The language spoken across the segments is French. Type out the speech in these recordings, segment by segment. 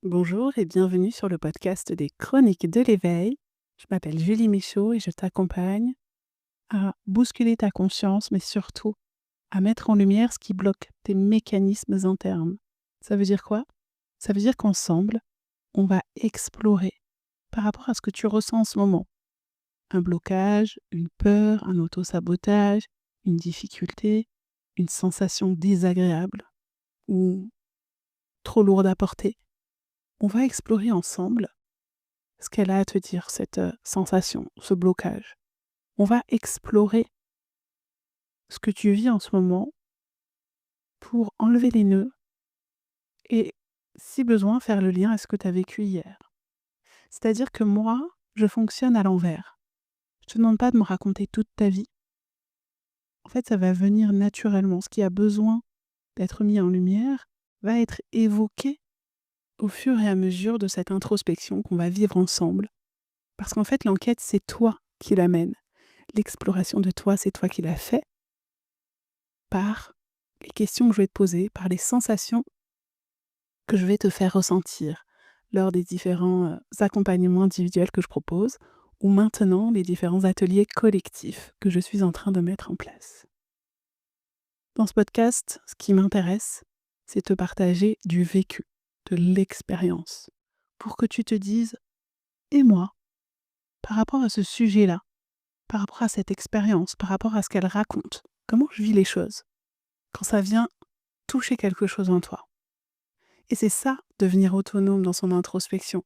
Bonjour et bienvenue sur le podcast des Chroniques de l'éveil. Je m'appelle Julie Michaud et je t'accompagne à bousculer ta conscience, mais surtout à mettre en lumière ce qui bloque tes mécanismes internes. Ça veut dire quoi? Ça veut dire qu'ensemble, on va explorer par rapport à ce que tu ressens en ce moment. Un blocage, une peur, un autosabotage, une difficulté, une sensation désagréable ou trop lourde à porter. On va explorer ensemble ce qu'elle a à te dire, cette sensation, ce blocage. On va explorer ce que tu vis en ce moment pour enlever les nœuds et, si besoin, faire le lien à ce que tu as vécu hier. C'est-à-dire que moi, je fonctionne à l'envers. Je te demande pas de me raconter toute ta vie. En fait, ça va venir naturellement. Ce qui a besoin d'être mis en lumière va être évoqué au fur et à mesure de cette introspection qu'on va vivre ensemble. Parce qu'en fait, l'enquête, c'est toi qui l'amène. L'exploration de toi, c'est toi qui l'as fait par les questions que je vais te poser, par les sensations que je vais te faire ressentir lors des différents accompagnements individuels que je propose, ou maintenant les différents ateliers collectifs que je suis en train de mettre en place. Dans ce podcast, ce qui m'intéresse, c'est te partager du vécu, de l'expérience, pour que tu te dises, et moi, par rapport à ce sujet-là, par rapport à cette expérience, par rapport à ce qu'elle raconte, comment je vis les choses, quand ça vient toucher quelque chose en toi. Et c'est ça, devenir autonome dans son introspection.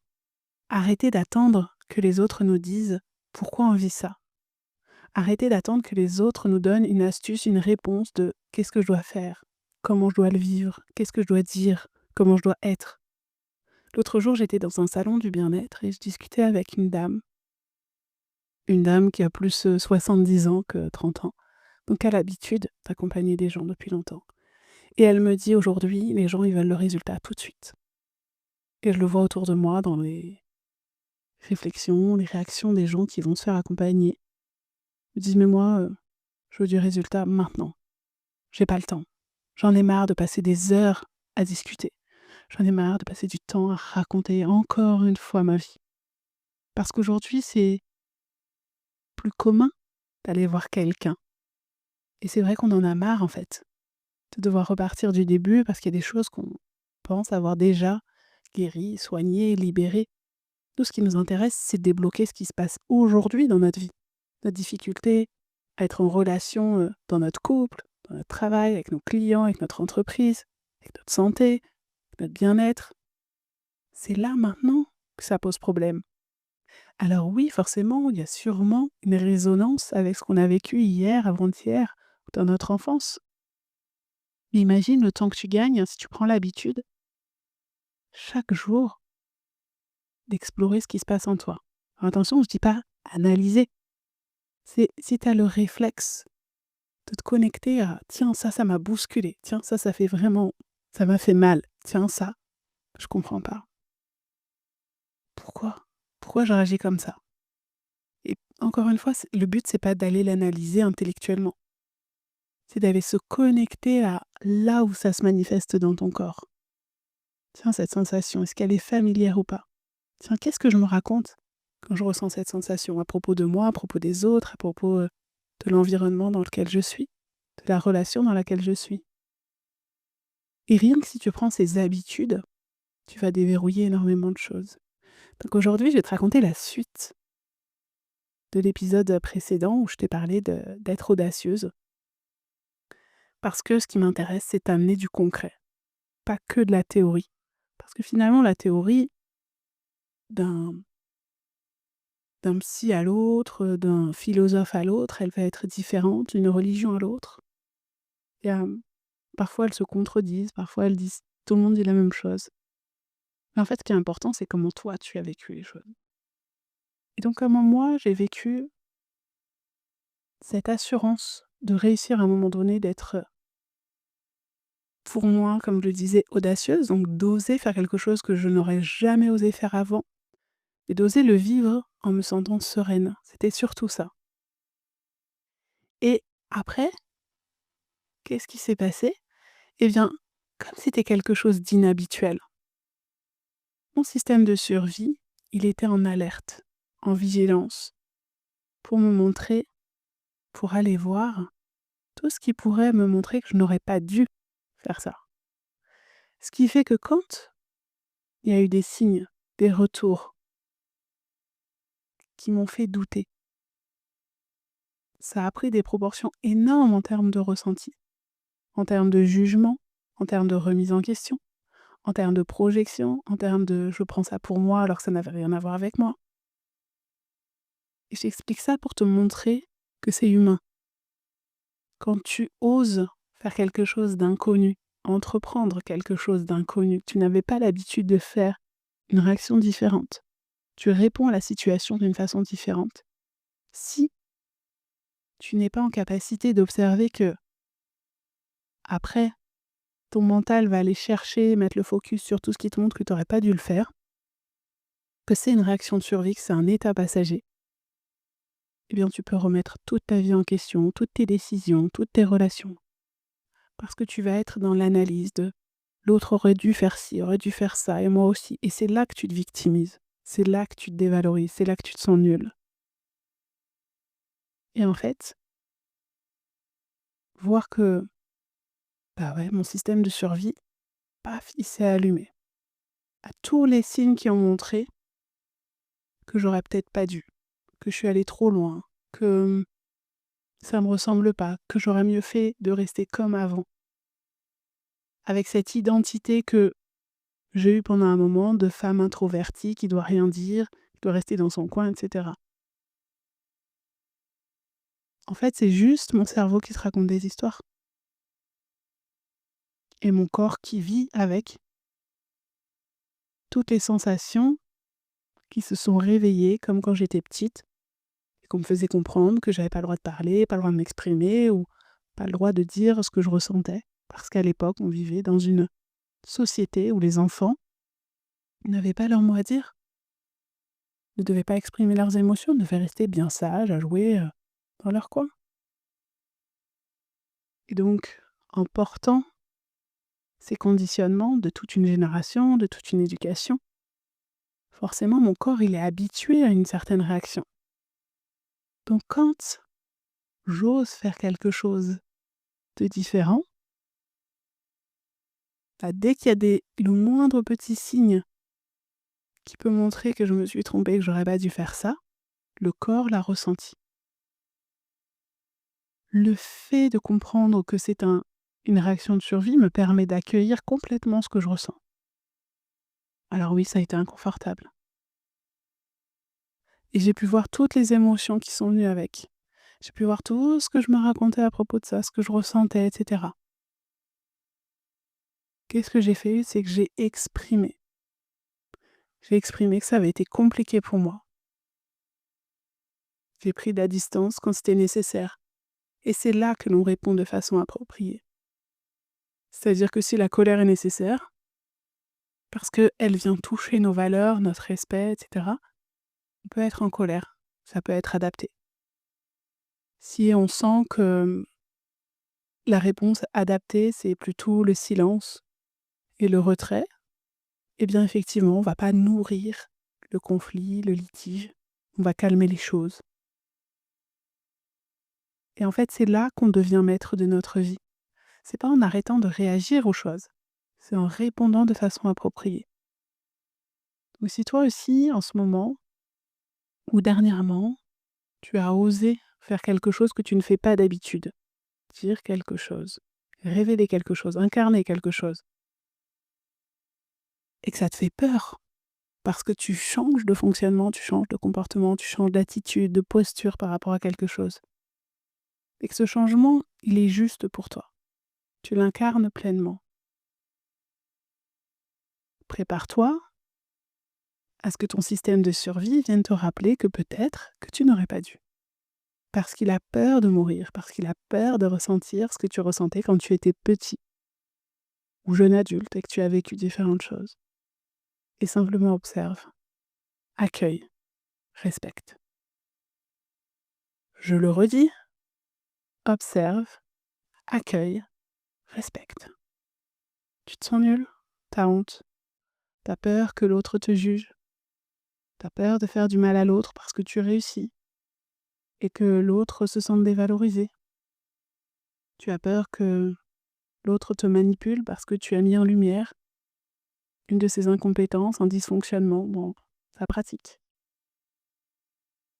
Arrêter d'attendre que les autres nous disent pourquoi on vit ça. Arrêter d'attendre que les autres nous donnent une astuce, une réponse de qu'est-ce que je dois faire, comment je dois le vivre, qu'est-ce que je dois dire, comment je dois être. L'autre jour, j'étais dans un salon du bien-être et je discutais avec une dame qui a plus 70 ans que 30 ans, donc elle a l'habitude d'accompagner des gens depuis longtemps. Et elle me dit aujourd'hui, les gens ils veulent le résultat tout de suite. Et je le vois autour de moi dans les réflexions, les réactions des gens qui vont se faire accompagner. Ils me disent: «Mais moi, je veux du résultat maintenant. J'ai pas le temps. J'en ai marre de passer des heures à discuter. J'en ai marre de passer du temps à raconter encore une fois ma vie». Parce qu'aujourd'hui, c'est plus commun d'aller voir quelqu'un. Et c'est vrai qu'on en a marre, en fait, de devoir repartir du début parce qu'il y a des choses qu'on pense avoir déjà guéries, soignées, libérées. Nous, ce qui nous intéresse, c'est de débloquer ce qui se passe aujourd'hui dans notre vie. Notre difficulté à être en relation, dans notre couple, dans notre travail, avec nos clients, avec notre entreprise, avec notre santé, notre bien-être. C'est là, maintenant, que ça pose problème. Alors oui, forcément, il y a sûrement une résonance avec ce qu'on a vécu hier, avant-hier, dans notre enfance. Mais imagine le temps que tu gagnes si tu prends l'habitude, chaque jour, d'explorer ce qui se passe en toi. Alors attention, je dis pas analyser. C'est si tu as le réflexe de te connecter à: «Tiens, ça m'a bousculé. Tiens, ça fait vraiment ça m'a fait mal. Tiens, ça, je comprends pas. Pourquoi? Pourquoi je réagis comme ça?» Et encore une fois, le but, c'est pas d'aller l'analyser intellectuellement. C'est d'aller se connecter à là où ça se manifeste dans ton corps. Tiens, cette sensation, est-ce qu'elle est familière ou pas? Tiens, qu'est-ce que je me raconte quand je ressens cette sensation? À propos de moi, à propos des autres, à propos, de l'environnement dans lequel je suis, de la relation dans laquelle je suis. Et rien que si tu prends ces habitudes, tu vas déverrouiller énormément de choses. Donc aujourd'hui, je vais te raconter la suite de l'épisode précédent où je t'ai parlé d'être audacieuse. Parce que ce qui m'intéresse, c'est d'amener du concret, pas que de la théorie. Parce que finalement, la théorie, d'un d'un psy à l'autre, d'un philosophe à l'autre, elle va être différente, d'une religion à l'autre. Et parfois, elles se contredisent, parfois elles disent tout le monde dit la même chose. Mais en fait, ce qui est important, c'est comment toi, tu as vécu les choses. Et donc comment moi, j'ai vécu cette assurance de réussir à un moment donné d'être, pour moi, comme je le disais, audacieuse, donc d'oser faire quelque chose que je n'aurais jamais osé faire avant et d'oser le vivre en me sentant sereine. C'était surtout ça. Et après, qu'est-ce qui s'est passé? Eh bien, comme c'était quelque chose d'inhabituel, Mon système de survie, il était en alerte, en vigilance, pour me montrer, pour aller voir tout ce qui pourrait me montrer que je n'aurais pas dû faire ça. Ce qui fait que quand il y a eu des signes, des retours qui m'ont fait douter, ça a pris des proportions énormes en termes de ressenti, en termes de jugement, en termes de remise en question, en termes de projection, en termes de je prends ça pour moi alors que ça n'avait rien à voir avec moi. Et j'explique ça pour te montrer que c'est humain. Quand tu oses faire quelque chose d'inconnu, entreprendre quelque chose d'inconnu, que tu n'avais pas l'habitude de faire, une réaction différente, tu réponds à la situation d'une façon différente. Si tu n'es pas en capacité d'observer que, après, ton mental va aller chercher, mettre le focus sur tout ce qui te montre que tu n'aurais pas dû le faire, que c'est une réaction de survie, que c'est un état passager, eh bien tu peux remettre toute ta vie en question, toutes tes décisions, toutes tes relations. Parce que tu vas être dans l'analyse de l'autre aurait dû faire ci, aurait dû faire ça, et moi aussi. Et c'est là que tu te victimises. C'est là que tu te dévalorises. C'est là que tu te sens nul. Et en fait, voir que, bah ouais, mon système de survie, paf, il s'est allumé. À tous les signes qui ont montré que j'aurais peut-être pas dû, que je suis allée trop loin, que ça me ressemble pas, que j'aurais mieux fait de rester comme avant. Avec cette identité que j'ai eue pendant un moment de femme introvertie qui doit rien dire, qui doit rester dans son coin, etc. En fait, c'est juste mon cerveau qui se raconte des histoires et mon corps qui vit avec toutes les sensations qui se sont réveillées comme quand j'étais petite et qu'on me faisait comprendre que j'avais pas le droit de parler, pas le droit de m'exprimer ou pas le droit de dire ce que je ressentais. Parce qu'à l'époque, on vivait dans une société où les enfants n'avaient pas leur mot à dire, ne devaient pas exprimer leurs émotions, devaient rester bien sages à jouer dans leur coin. Et donc, en portant ces conditionnements de toute une génération, de toute une éducation, forcément mon corps il est habitué à une certaine réaction. Donc quand j'ose faire quelque chose de différent, bah, dès qu'il y a le moindre petit signe qui peut montrer que je me suis trompée, que j'aurais pas dû faire ça, le corps l'a ressenti. Le fait de comprendre que c'est une réaction de survie me permet d'accueillir complètement ce que je ressens. Alors oui, ça a été inconfortable. Et j'ai pu voir toutes les émotions qui sont venues avec. J'ai pu voir tout ce que je me racontais à propos de ça, ce que je ressentais, etc. Qu'est-ce que j'ai fait? C'est que j'ai exprimé. J'ai exprimé que ça avait été compliqué pour moi. J'ai pris de la distance quand c'était nécessaire. Et c'est là que l'on répond de façon appropriée. C'est-à-dire que si la colère est nécessaire, parce qu'elle vient toucher nos valeurs, notre respect, etc., on peut être en colère. Ça peut être adapté. Si on sent que la réponse adaptée, c'est plutôt le silence et le retrait, eh bien effectivement, on ne va pas nourrir le conflit, le litige. On va calmer les choses. Et en fait, c'est là qu'on devient maître de notre vie. C'est pas en arrêtant de réagir aux choses, c'est en répondant de façon appropriée. Donc si toi aussi, en ce moment, ou dernièrement, tu as osé faire quelque chose que tu ne fais pas d'habitude, dire quelque chose, révéler quelque chose, incarner quelque chose, et que ça te fait peur, parce que tu changes de fonctionnement, tu changes de comportement, tu changes d'attitude, de posture par rapport à quelque chose, et que ce changement, il est juste pour toi. Tu l'incarnes pleinement. Prépare-toi à ce que ton système de survie vienne te rappeler que peut-être que tu n'aurais pas dû. Parce qu'il a peur de mourir, parce qu'il a peur de ressentir ce que tu ressentais quand tu étais petit ou jeune adulte et que tu as vécu différentes choses. Et simplement observe, accueille, respecte. Je le redis, observe, accueille, respecte. Tu te sens nul? T'as honte? Tu as peur que l'autre te juge. Tu as peur de faire du mal à l'autre parce que tu réussis et que l'autre se sente dévalorisé. Tu as peur que l'autre te manipule parce que tu as mis en lumière une de ses incompétences, un dysfonctionnement dans sa pratique.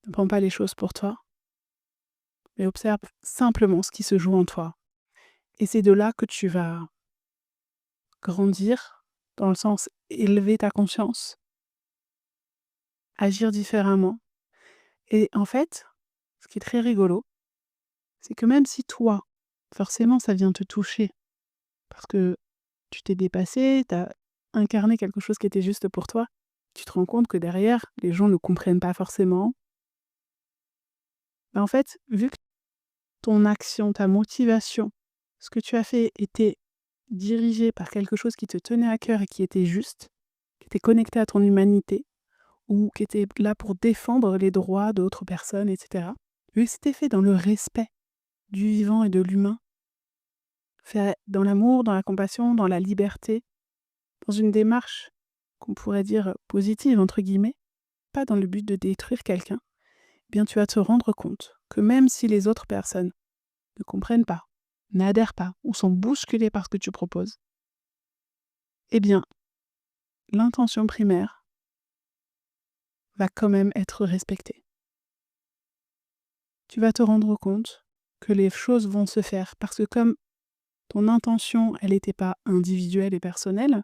Ne prends pas les choses pour toi, mais observe simplement ce qui se joue en toi. Et c'est de là que tu vas grandir, dans le sens élever ta conscience, agir différemment. Et en fait, ce qui est très rigolo, c'est que même si toi, forcément, ça vient te toucher, parce que tu t'es dépassé, tu as incarné quelque chose qui était juste pour toi, tu te rends compte que derrière, les gens ne comprennent pas forcément. En fait, vu que ton action, ta motivation, ce que tu as fait était dirigé par quelque chose qui te tenait à cœur et qui était juste, qui était connecté à ton humanité, ou qui était là pour défendre les droits d'autres personnes, etc. Vu que c'était fait dans le respect du vivant et de l'humain, fait dans l'amour, dans la compassion, dans la liberté, dans une démarche qu'on pourrait dire positive, entre guillemets, pas dans le but de détruire quelqu'un, eh bien tu vas te rendre compte que même si les autres personnes ne comprennent pas, n'adhèrent pas ou sont bousculées par ce que tu proposes, eh bien, l'intention primaire va quand même être respectée. Tu vas te rendre compte que les choses vont se faire parce que comme ton intention, elle n'était pas individuelle et personnelle,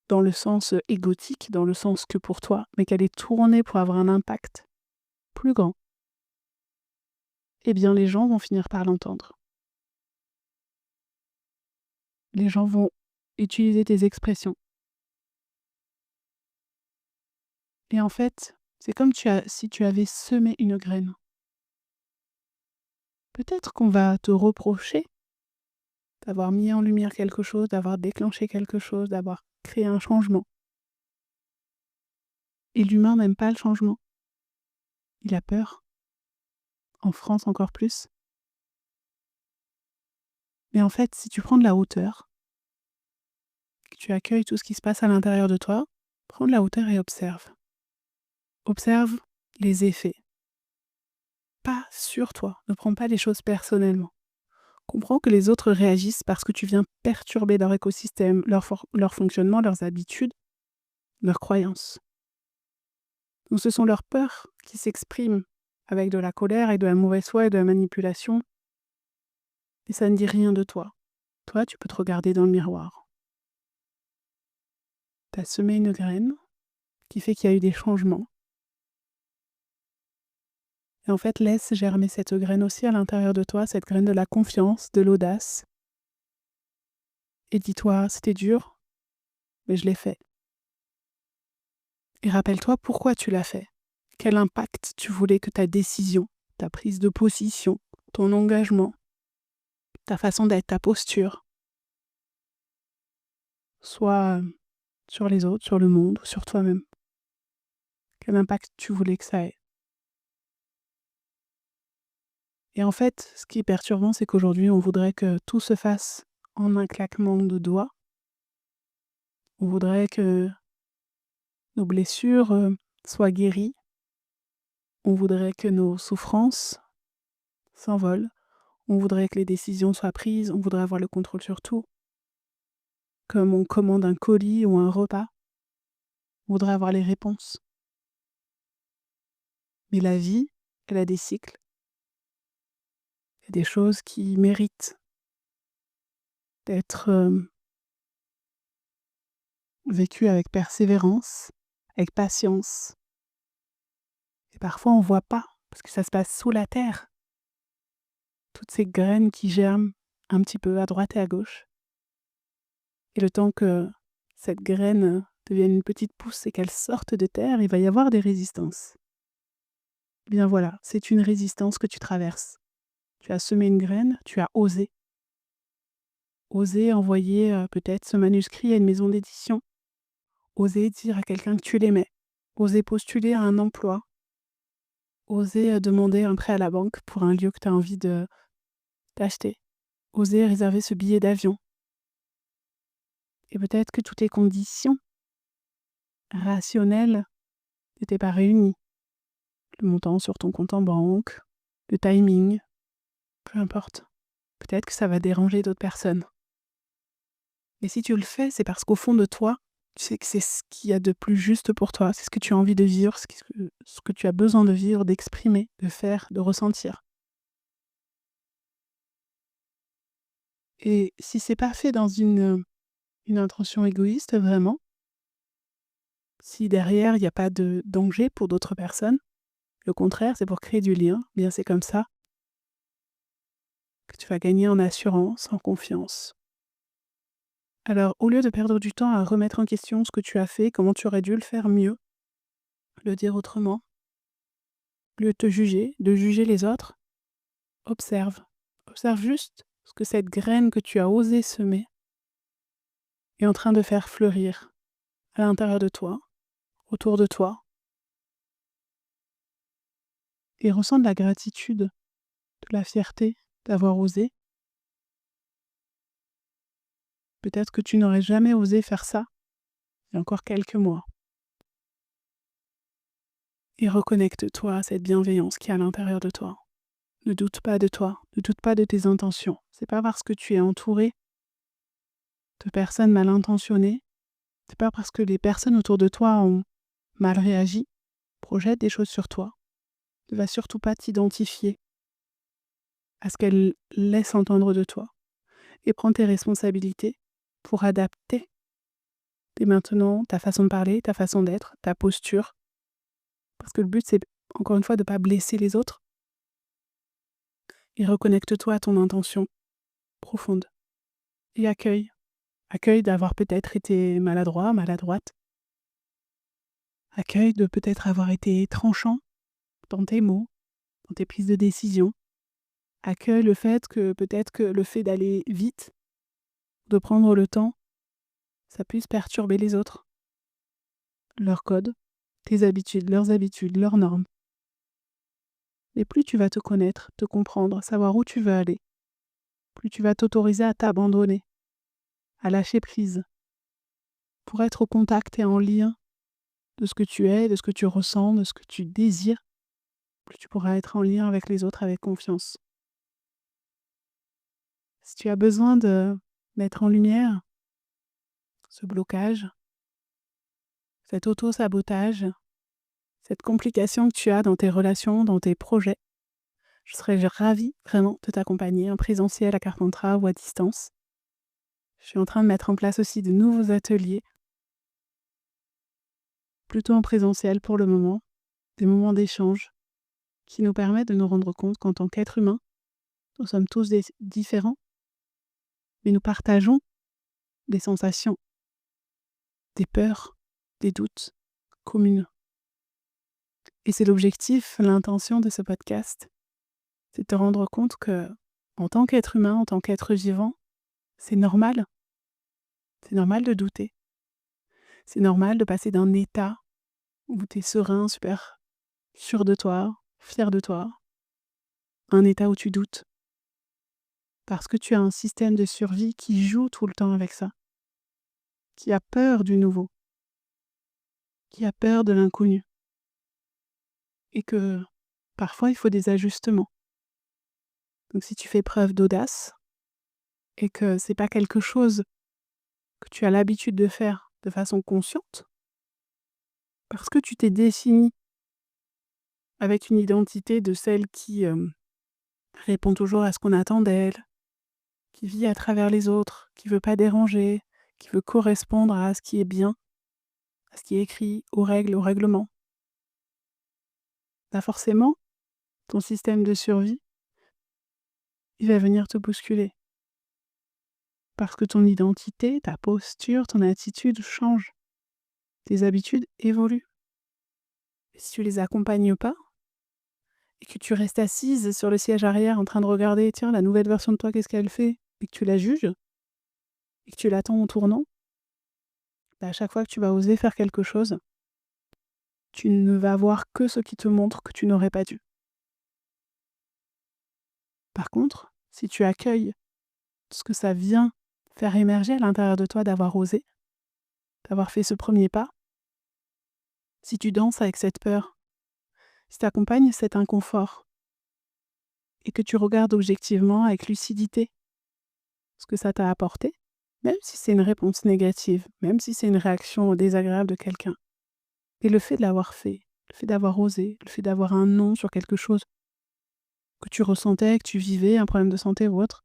dans le sens égotique, dans le sens que pour toi, mais qu'elle est tournée pour avoir un impact plus grand, eh bien les gens vont finir par l'entendre. Les gens vont utiliser tes expressions. Et en fait, c'est comme si tu avais semé une graine. Peut-être qu'on va te reprocher d'avoir mis en lumière quelque chose, d'avoir déclenché quelque chose, d'avoir créé un changement. Et l'humain n'aime pas le changement. Il a peur. En France encore plus. Mais en fait, si tu prends de la hauteur, que tu accueilles tout ce qui se passe à l'intérieur de toi, prends de la hauteur et observe. Observe les effets. Pas sur toi. Ne prends pas les choses personnellement. Comprends que les autres réagissent parce que tu viens perturber leur écosystème, leur fonctionnement, leurs habitudes, leurs croyances. Donc ce sont leurs peurs qui s'expriment avec de la colère et de la mauvaise foi et de la manipulation. Et ça ne dit rien de toi. Toi, tu peux te regarder dans le miroir. Tu as semé une graine qui fait qu'il y a eu des changements. Et en fait, laisse germer cette graine aussi à l'intérieur de toi, cette graine de la confiance, de l'audace. Et dis-toi, c'était dur, mais je l'ai fait. Et rappelle-toi pourquoi tu l'as fait. Quel impact tu voulais que ta décision, ta prise de position, ton engagement, ta façon d'être, ta posture, soit sur les autres, sur le monde, ou sur toi-même. Quel impact tu voulais que ça ait. Et en fait, ce qui est perturbant, c'est qu'aujourd'hui, on voudrait que tout se fasse en un claquement de doigts. On voudrait que nos blessures soient guéries. On voudrait que nos souffrances s'envolent. On voudrait que les décisions soient prises. On voudrait avoir le contrôle sur tout. Comme on commande un colis ou un repas. On voudrait avoir les réponses. Mais la vie, elle a des cycles. Il y a des choses qui méritent d'être vécues avec persévérance, avec patience. Et parfois, on ne voit pas, parce que ça se passe sous la terre. Toutes ces graines qui germent un petit peu à droite et à gauche. Et le temps que cette graine devienne une petite pousse et qu'elle sorte de terre, il va y avoir des résistances. Eh bien voilà, c'est une résistance que tu traverses. Tu as semé une graine, tu as osé. Oser envoyer peut-être ce manuscrit à une maison d'édition. Oser dire à quelqu'un que tu l'aimais. Oser postuler à un emploi. Oser demander un prêt à la banque pour un lieu que tu as envie d'acheter. Oser réserver ce billet d'avion. Et peut-être que toutes les conditions rationnel n'était pas réuni. Le montant sur ton compte en banque, le timing, peu importe. Peut-être que ça va déranger d'autres personnes. Mais si tu le fais, c'est parce qu'au fond de toi, tu sais que c'est ce qu'il y a de plus juste pour toi. C'est ce que tu as envie de vivre, ce que tu as besoin de vivre, d'exprimer, de faire, de ressentir. Et si c'est pas fait dans une intention égoïste, vraiment, si derrière il n'y a pas de danger pour d'autres personnes, le contraire, c'est pour créer du lien, bien c'est comme ça que tu vas gagner en assurance, en confiance. Alors, au lieu de perdre du temps à remettre en question ce que tu as fait, comment tu aurais dû le faire mieux, le dire autrement, au lieu de te juger, de juger les autres, observe. Observe juste ce que cette graine que tu as osé semer est en train de faire fleurir à l'intérieur de toi, autour de toi, et ressens de la gratitude, de la fierté d'avoir osé. Peut-être que tu n'aurais jamais osé faire ça il y a encore quelques mois. Et reconnecte-toi à cette bienveillance qui est à l'intérieur de toi. Ne doute pas de toi, ne doute pas de tes intentions. C'est pas parce que tu es entouré de personnes mal intentionnées, c'est pas parce que les personnes autour de toi ont mal réagi, projettent des choses sur toi. Ne va surtout pas t'identifier à ce qu'elles laissent entendre de toi. Et prends tes responsabilités pour adapter dès maintenant ta façon de parler, ta façon d'être, ta posture. Parce que le but, c'est encore une fois de ne pas blesser les autres. Et reconnecte-toi à ton intention profonde. Et accueille. Accueille d'avoir peut-être été maladroit, maladroite. Accueille de peut-être avoir été tranchant dans tes mots, dans tes prises de décision. Accueille le fait que peut-être que le fait d'aller vite, de prendre le temps, ça puisse perturber les autres. Leurs codes, tes habitudes, leurs normes. Et plus tu vas te connaître, te comprendre, savoir où tu veux aller, plus tu vas t'autoriser à t'abandonner, à lâcher prise, pour être au contact et en lien de ce que tu es, de ce que tu ressens, de ce que tu désires, plus tu pourras être en lien avec les autres avec confiance. Si tu as besoin de mettre en lumière ce blocage, cet auto-sabotage, cette complication que tu as dans tes relations, dans tes projets, je serais ravie vraiment de t'accompagner en présentiel à Carpentras ou à distance. Je suis en train de mettre en place aussi de nouveaux ateliers, plutôt en présentiel pour le moment, des moments d'échange qui nous permettent de nous rendre compte qu'en tant qu'être humain, nous sommes tous différents, mais nous partageons des sensations, des peurs, des doutes communes. Et c'est l'objectif, l'intention de ce podcast, c'est de te rendre compte que, en tant qu'être humain, en tant qu'être vivant, c'est normal. C'est normal de douter. C'est normal de passer d'un état où tu es serein, super sûr de toi, fier de toi, à un état où tu doutes. Parce que tu as un système de survie qui joue tout le temps avec ça, qui a peur du nouveau, qui a peur de l'inconnu. Et que parfois, il faut des ajustements. Donc si tu fais preuve d'audace et que c'est pas quelque chose que tu as l'habitude de faire de façon consciente, parce que tu t'es défini avec une identité de celle qui répond toujours à ce qu'on attend d'elle, qui vit à travers les autres, qui veut pas déranger, qui veut correspondre à ce qui est bien, à ce qui est écrit, aux règles, au règlement. Là forcément, ton système de survie, il va venir te bousculer. Parce que ton identité, ta posture, ton attitude change. Tes habitudes évoluent. Et si tu les accompagnes pas, et que tu restes assise sur le siège arrière en train de regarder, tiens, la nouvelle version de toi, qu'est-ce qu'elle fait, et que tu la juges, et que tu l'attends en tournant, bah, à chaque fois que tu vas oser faire quelque chose, tu ne vas voir que ce qui te montre que tu n'aurais pas dû. Par contre, si tu accueilles ce que ça vient faire émerger à l'intérieur de toi d'avoir osé, d'avoir fait ce premier pas, si tu danses avec cette peur, si tu accompagnes cet inconfort et que tu regardes objectivement avec lucidité ce que ça t'a apporté, même si c'est une réponse négative, même si c'est une réaction désagréable de quelqu'un. Et le fait de l'avoir fait, le fait d'avoir osé, le fait d'avoir un non sur quelque chose que tu ressentais, que tu vivais, un problème de santé ou autre,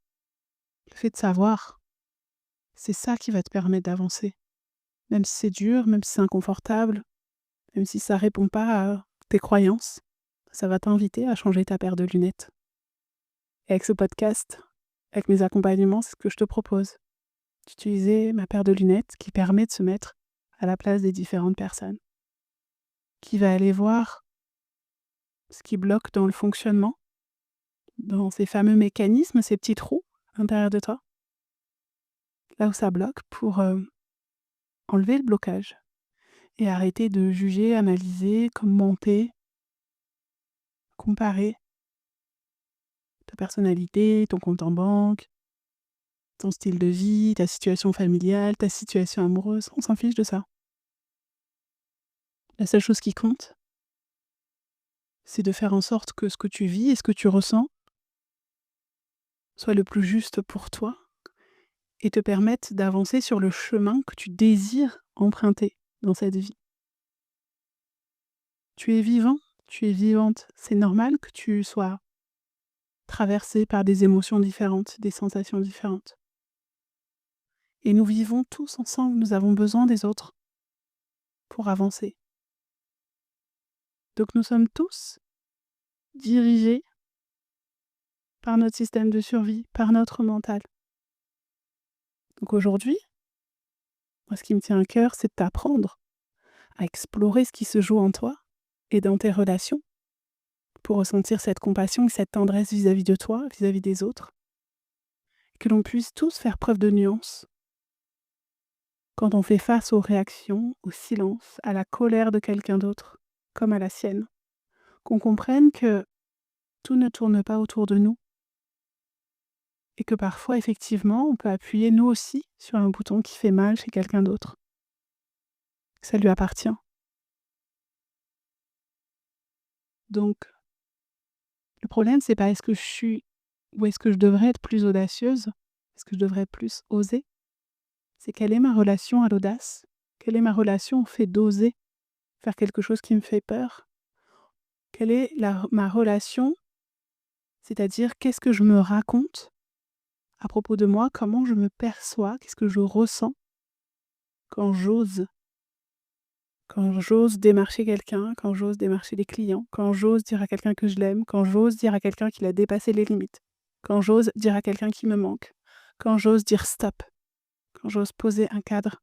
le fait de savoir, c'est ça qui va te permettre d'avancer. Même si c'est dur, même si c'est inconfortable, même si ça répond pas à tes croyances, ça va t'inviter à changer ta paire de lunettes. Et avec ce podcast, avec mes accompagnements, c'est ce que je te propose. D'utiliser ma paire de lunettes qui permet de se mettre à la place des différentes personnes. Qui va aller voir ce qui bloque dans le fonctionnement, dans ces fameux mécanismes, ces petits trous à l'intérieur de toi, là où ça bloque pour enlever le blocage et arrêter de juger, analyser, commenter, comparer ta personnalité, ton compte en banque, ton style de vie, ta situation familiale, ta situation amoureuse. On s'en fiche de ça. La seule chose qui compte, c'est de faire en sorte que ce que tu vis et ce que tu ressens soit le plus juste pour toi et te permette d'avancer sur le chemin que tu désires emprunter dans cette vie. Tu es vivant, tu es vivante. C'est normal que tu sois traversé par des émotions différentes, des sensations différentes. Et nous vivons tous ensemble, nous avons besoin des autres pour avancer. Donc nous sommes tous dirigés par notre système de survie, par notre mental. Donc aujourd'hui, moi ce qui me tient à cœur, c'est de t'apprendre à explorer ce qui se joue en toi et dans tes relations pour ressentir cette compassion et cette tendresse vis-à-vis de toi, vis-à-vis des autres. Que l'on puisse tous faire preuve de nuance quand on fait face aux réactions, au silence, à la colère de quelqu'un d'autre, comme à la sienne. Qu'on comprenne que tout ne tourne pas autour de nous et que parfois, effectivement, on peut appuyer nous aussi sur un bouton qui fait mal chez quelqu'un d'autre. Que ça lui appartient. Donc, le problème, c'est pas est-ce que je suis ou est-ce que je devrais être plus audacieuse? Est-ce que je devrais plus oser? C'est quelle est ma relation à l'audace? Quelle est ma relation au fait d'oser faire quelque chose qui me fait peur? Quelle est ma relation, c'est-à-dire qu'est-ce que je me raconte à propos de moi? Comment je me perçois? Qu'est-ce que je ressens quand j'ose? Quand j'ose démarcher quelqu'un, quand j'ose démarcher des clients, quand j'ose dire à quelqu'un que je l'aime, quand j'ose dire à quelqu'un qu'il a dépassé les limites, quand j'ose dire à quelqu'un qui me manque, quand j'ose dire stop, quand j'ose poser un cadre,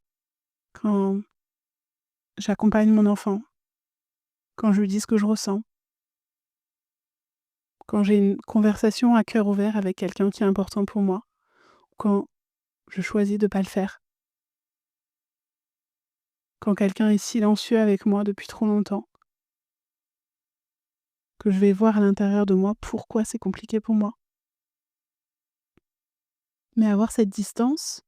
quand j'accompagne mon enfant, quand je lui dis ce que je ressens, quand j'ai une conversation à cœur ouvert avec quelqu'un qui est important pour moi, quand je choisis de ne pas le faire, quand quelqu'un est silencieux avec moi depuis trop longtemps, que je vais voir à l'intérieur de moi pourquoi c'est compliqué pour moi. Mais avoir cette distance,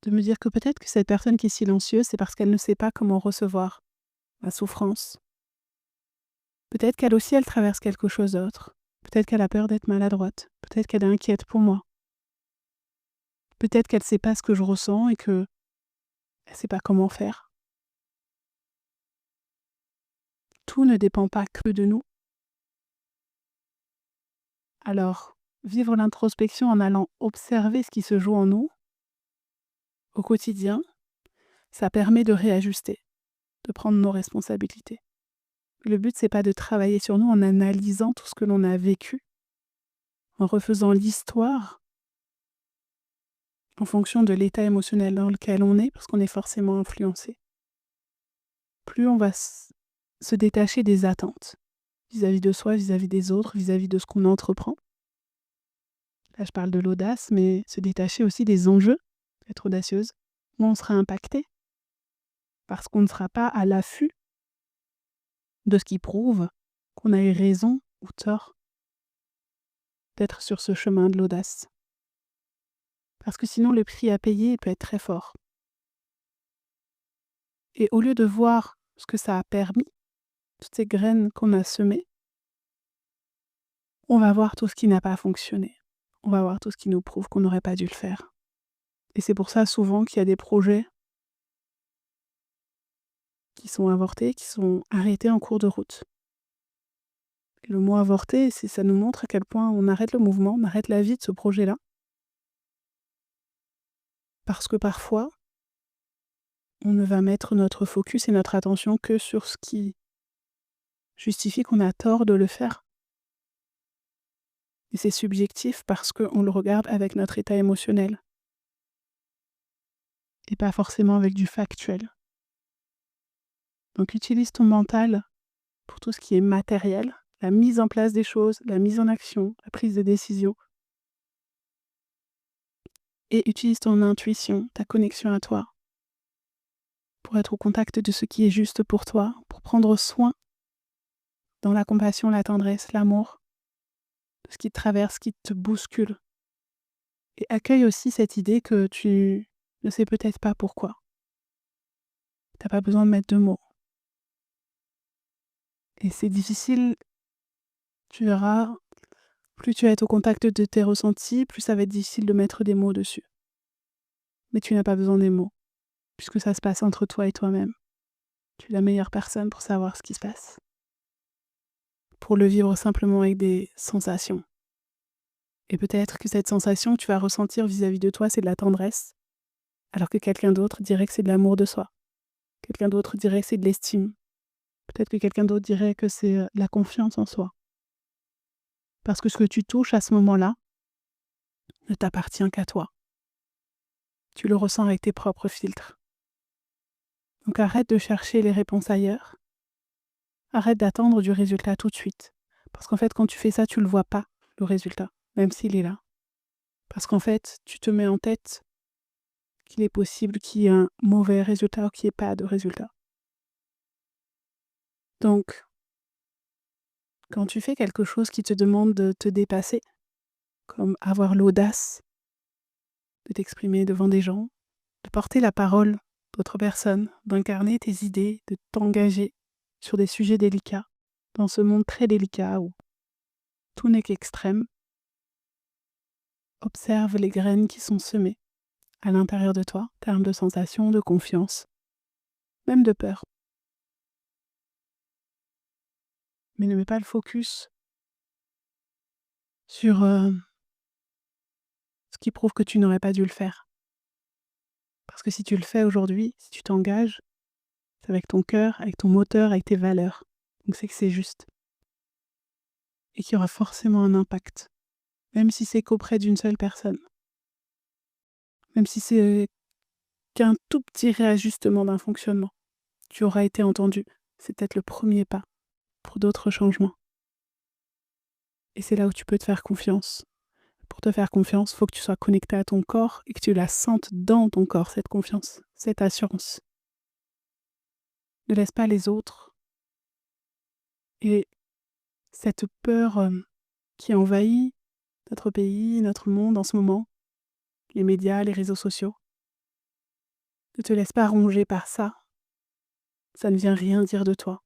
de me dire que peut-être que cette personne qui est silencieuse, c'est parce qu'elle ne sait pas comment recevoir ma souffrance. Peut-être qu'elle aussi, elle traverse quelque chose d'autre. Peut-être qu'elle a peur d'être maladroite. Peut-être qu'elle est inquiète pour moi. Peut-être qu'elle ne sait pas ce que je ressens et qu'elle ne sait pas comment faire. Tout ne dépend pas que de nous. Alors, vivre l'introspection en allant observer ce qui se joue en nous, au quotidien, ça permet de réajuster, de prendre nos responsabilités. Le but, c'est pas de travailler sur nous en analysant tout ce que l'on a vécu, en refaisant l'histoire en fonction de l'état émotionnel dans lequel on est, parce qu'on est forcément influencé. Plus on va se détacher des attentes vis-à-vis de soi, vis-à-vis des autres, vis-à-vis de ce qu'on entreprend. Là, je parle de l'audace, mais se détacher aussi des enjeux, être audacieuse, où on sera impacté, parce qu'on ne sera pas à l'affût de ce qui prouve qu'on a eu raison ou tort d'être sur ce chemin de l'audace. Parce que sinon, le prix à payer peut être très fort. Et au lieu de voir ce que ça a permis, toutes ces graines qu'on a semées, on va voir tout ce qui n'a pas fonctionné. On va voir tout ce qui nous prouve qu'on n'aurait pas dû le faire. Et c'est pour ça souvent qu'il y a des projets qui sont avortés, qui sont arrêtés en cours de route. Et le mot avorté, ça nous montre à quel point on arrête le mouvement, on arrête la vie de ce projet-là. Parce que parfois, on ne va mettre notre focus et notre attention que sur ce qui justifie qu'on a tort de le faire. Et c'est subjectif parce qu'on le regarde avec notre état émotionnel et pas forcément avec du factuel. Donc utilise ton mental pour tout ce qui est matériel, la mise en place des choses, la mise en action, la prise de décision. Et utilise ton intuition, ta connexion à toi, pour être au contact de ce qui est juste pour toi, pour prendre soin dans la compassion, la tendresse, l'amour, de ce qui te traverse, qui te bouscule. Et accueille aussi cette idée que tu ne sais peut-être pas pourquoi. Tu n'as pas besoin de mettre de mots. Et c'est difficile, tu verras, plus tu vas être au contact de tes ressentis, plus ça va être difficile de mettre des mots dessus. Mais tu n'as pas besoin des mots, puisque ça se passe entre toi et toi-même. Tu es la meilleure personne pour savoir ce qui se passe. Pour le vivre simplement avec des sensations. Et peut-être que cette sensation que tu vas ressentir vis-à-vis de toi, c'est de la tendresse, alors que quelqu'un d'autre dirait que c'est de l'amour de soi. Quelqu'un d'autre dirait que c'est de l'estime. Peut-être que quelqu'un d'autre dirait que c'est la confiance en soi. Parce que ce que tu touches à ce moment-là ne t'appartient qu'à toi. Tu le ressens avec tes propres filtres. Donc arrête de chercher les réponses ailleurs. Arrête d'attendre du résultat tout de suite. Parce qu'en fait, quand tu fais ça, tu ne le vois pas, le résultat, même s'il est là. Parce qu'en fait, tu te mets en tête qu'il est possible qu'il y ait un mauvais résultat ou qu'il n'y ait pas de résultat. Donc, quand tu fais quelque chose qui te demande de te dépasser, comme avoir l'audace de t'exprimer devant des gens, de porter la parole d'autres personnes, d'incarner tes idées, de t'engager sur des sujets délicats, dans ce monde très délicat où tout n'est qu'extrême, observe les graines qui sont semées à l'intérieur de toi, en termes de sensations, de confiance, même de peur. Mais ne mets pas le focus sur ce qui prouve que tu n'aurais pas dû le faire. Parce que si tu le fais aujourd'hui, si tu t'engages, c'est avec ton cœur, avec ton moteur, avec tes valeurs. Donc c'est que c'est juste. Et qu'il y aura forcément un impact. Même si c'est qu'auprès d'une seule personne. Même si c'est qu'un tout petit réajustement d'un fonctionnement. Tu auras été entendu. C'est peut-être le premier pas pour d'autres changements. Et c'est là où tu peux te faire confiance. Pour te faire confiance, il faut que tu sois connecté à ton corps et que tu la sentes dans ton corps, cette confiance, cette assurance. Ne laisse pas les autres et cette peur qui envahit notre pays, notre monde en ce moment, les médias, les réseaux sociaux. Ne te laisse pas ronger par ça. Ça ne vient rien dire de toi.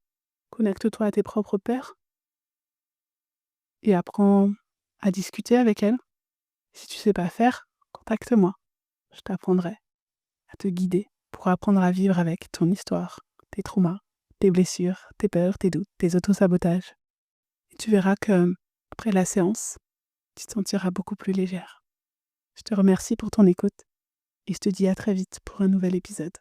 Connecte-toi à tes propres peurs et apprends à discuter avec elles. Si tu ne sais pas faire, contacte-moi. Je t'apprendrai à te guider pour apprendre à vivre avec ton histoire, tes traumas, tes blessures, tes peurs, tes doutes, tes autosabotages. Et tu verras que après la séance, tu te sentiras beaucoup plus légère. Je te remercie pour ton écoute et je te dis à très vite pour un nouvel épisode.